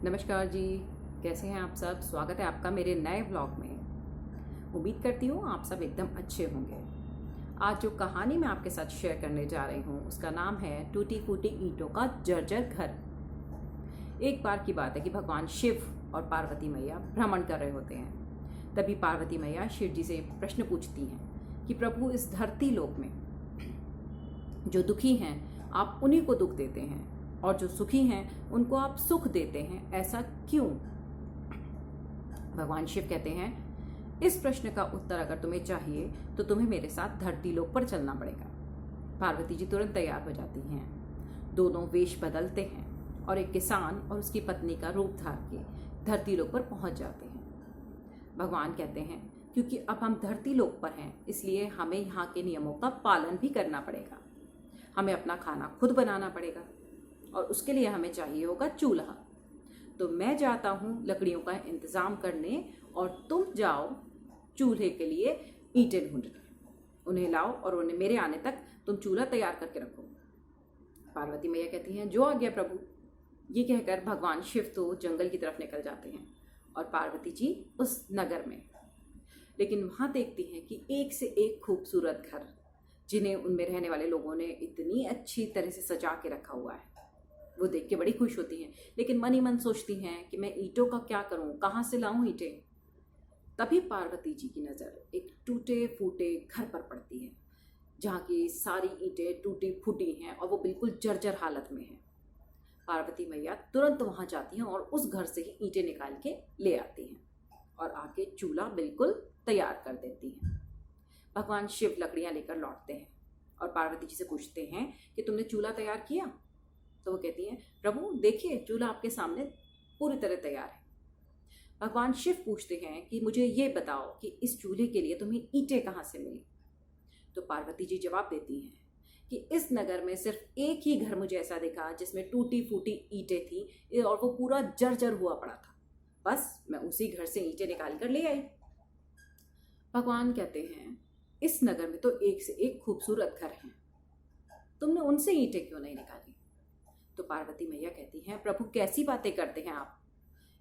नमस्कार जी। कैसे हैं आप सब? स्वागत है आपका मेरे नए ब्लॉग में। उम्मीद करती हूँ आप सब एकदम अच्छे होंगे। आज जो कहानी मैं आपके साथ शेयर करने जा रही हूँ उसका नाम है टूटी फूटी ईंटों का जर्जर घर। एक बार की बात है कि भगवान शिव और पार्वती मैया भ्रमण कर रहे होते हैं। तभी पार्वती मैया शिव जी से प्रश्न पूछती हैं कि प्रभु, इस धरती लोक में जो दुखी हैं आप उन्हीं को दुख देते हैं और जो सुखी हैं उनको आप सुख देते हैं, ऐसा क्यों? भगवान शिव कहते हैं, इस प्रश्न का उत्तर अगर तुम्हें चाहिए तो तुम्हें मेरे साथ धरती लोक पर चलना पड़ेगा। पार्वती जी तुरंत तैयार हो जाती हैं। दोनों वेश बदलते हैं और एक किसान और उसकी पत्नी का रूप धार के धरती लोक पर पहुंच जाते हैं। भगवान कहते हैं, क्योंकि अब हम धरती लोक पर हैं इसलिए हमें यहाँ के नियमों का पालन भी करना पड़ेगा। हमें अपना खाना खुद बनाना पड़ेगा और उसके लिए हमें चाहिए होगा चूल्हा। तो मैं जाता हूँ लकड़ियों का इंतज़ाम करने और तुम जाओ चूल्हे के लिए ईंटें ढूंढने। उन्हें लाओ और उन्हें मेरे आने तक तुम चूल्हा तैयार करके रखो। पार्वती मैया कहती हैं, जो आज्ञा प्रभु। ये कहकर भगवान शिव तो जंगल की तरफ निकल जाते हैं और पार्वती जी उस नगर में। लेकिन वहाँ देखती हैं कि एक से एक खूबसूरत घर, जिन्हें उनमें रहने वाले लोगों ने इतनी अच्छी तरह से सजा के रखा हुआ है। वो देख के बड़ी खुश होती हैं, लेकिन मन ही मन सोचती हैं कि मैं ईंटों का क्या करूं, कहाँ से लाऊं ईंटें। तभी पार्वती जी की नज़र एक टूटे फूटे घर पर पड़ती है, जहाँ की सारी ईंटें टूटी फूटी हैं और वो बिल्कुल जर्जर हालत में हैं। पार्वती मैया तुरंत वहाँ जाती हैं और उस घर से ही ईंटें निकाल के ले आती हैं और आके चूल्हा बिल्कुल तैयार कर देती हैं। भगवान शिव लकड़ियाँ लेकर लौटते हैं और पार्वती जी से पूछते हैं कि तुमने चूल्हा तैयार किया? तो वो कहती हैं, प्रभु देखिए चूल्हा आपके सामने पूरी तरह तैयार है। भगवान शिव पूछते हैं कि मुझे ये बताओ कि इस चूल्हे के लिए तुम्हें ईंटें कहाँ से मिली? तो पार्वती जी जवाब देती हैं कि इस नगर में सिर्फ एक ही घर मुझे ऐसा दिखा जिसमें टूटी फूटी ईंटें थी और वो पूरा जर्जर हुआ पड़ा था। बस मैं उसी घर से ईंटें निकाल कर ले आई। भगवान कहते हैं, इस नगर में तो एक से एक खूबसूरत घर हैं, तुमने उनसे ईंटें क्यों नहीं निकाली? तो पार्वती मैया कहती हैं, प्रभु कैसी बातें करते हैं आप।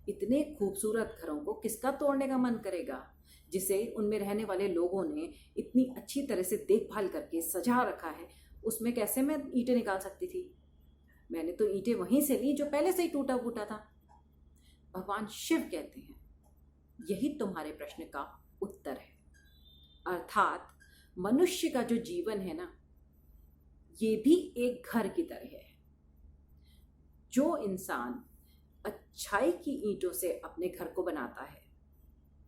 इतने खूबसूरत घरों को किसका तोड़ने का मन करेगा, जिसे उनमें रहने वाले लोगों ने इतनी अच्छी तरह से देखभाल करके सजा रखा है, उसमें कैसे मैं ईंटें निकाल सकती थी? मैंने तो ईंटें वहीं से ली जो पहले से ही टूटा फूटा था। भगवान शिव कहते हैं, यही तुम्हारे प्रश्न का उत्तर है। अर्थात मनुष्य का जो जीवन है ना, ये भी एक घर की तरह है। जो इंसान अच्छाई की ईंटों से अपने घर को बनाता है,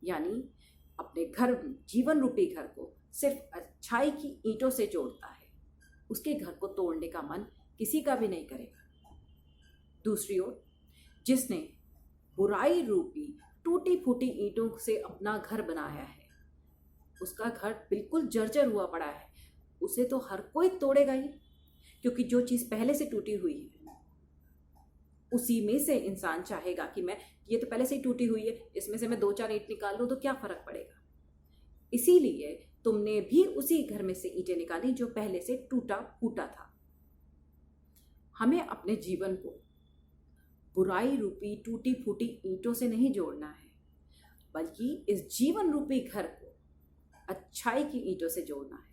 यानी अपने घर, जीवन रूपी घर को सिर्फ अच्छाई की ईंटों से जोड़ता है, उसके घर को तोड़ने का मन किसी का भी नहीं करेगा। दूसरी ओर जिसने बुराई रूपी टूटी फूटी ईंटों से अपना घर बनाया है, उसका घर बिल्कुल जर्जर हुआ पड़ा है, उसे तो हर कोई तोड़ेगा ही, क्योंकि जो चीज़ पहले से टूटी हुई है उसी में से इंसान चाहेगा कि मैं, ये तो पहले से ही टूटी हुई है, इसमें से मैं दो चार ईंट निकाल लूँ तो क्या फर्क पड़ेगा। इसीलिए तुमने भी उसी घर में से ईंटें निकाली जो पहले से टूटा फूटा था। हमें अपने जीवन को बुराई रूपी टूटी फूटी ईंटों से नहीं जोड़ना है, बल्कि इस जीवन रूपी घर को अच्छाई की ईंटों से जोड़ना है,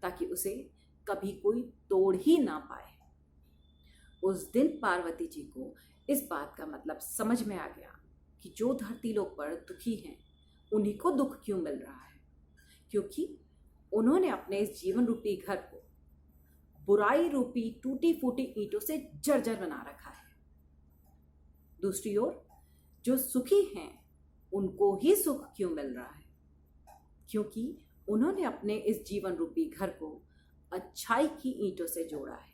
ताकि उसे कभी कोई तोड़ ही ना पाए। उस दिन पार्वती जी को इस बात का मतलब समझ में आ गया कि जो धरती लोक पर दुखी हैं उन्हीं को दुख क्यों मिल रहा है, क्योंकि उन्होंने अपने इस जीवन रूपी घर को बुराई रूपी टूटी फूटी ईंटों से जर्जर बना रखा है। दूसरी ओर जो सुखी हैं उनको ही सुख क्यों मिल रहा है, क्योंकि उन्होंने अपने इस जीवन रूपी घर को अच्छाई की ईंटों से जोड़ा है।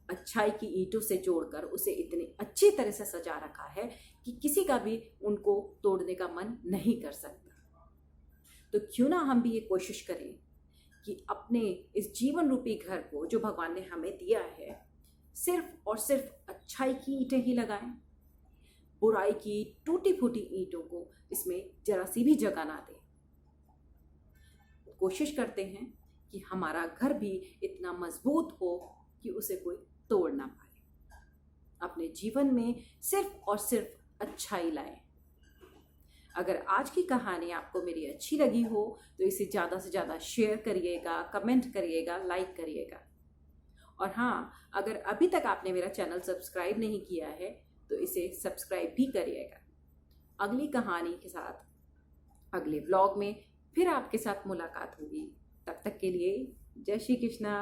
अच्छाई की ईंटों से जोड़कर उसे इतनी अच्छी तरह से सजा रखा है कि किसी का भी उनको तोड़ने का मन नहीं कर सकता। तो क्यों ना हम भी ये कोशिश करें कि अपने इस जीवन रूपी घर को जो भगवान ने हमें दिया है, सिर्फ और सिर्फ अच्छाई की ईंटें ही लगाएं। बुराई की टूटी फूटी ईंटों को इसमें जरा सी भी जगह ना दें। कोशिश करते हैं कि हमारा घर भी इतना मजबूत हो कि उसे कोई तोड़ ना पाए। अपने जीवन में सिर्फ और सिर्फ अच्छाई लाएं। अगर आज की कहानी आपको मेरी अच्छी लगी हो तो इसे ज़्यादा से ज़्यादा शेयर करिएगा, कमेंट करिएगा, लाइक करिएगा। और हाँ, अगर अभी तक आपने मेरा चैनल सब्सक्राइब नहीं किया है तो इसे सब्सक्राइब भी करिएगा। अगली कहानी के साथ अगले व्लॉग में फिर आपके साथ मुलाकात होगी। तब तक के लिए जय श्री कृष्णा।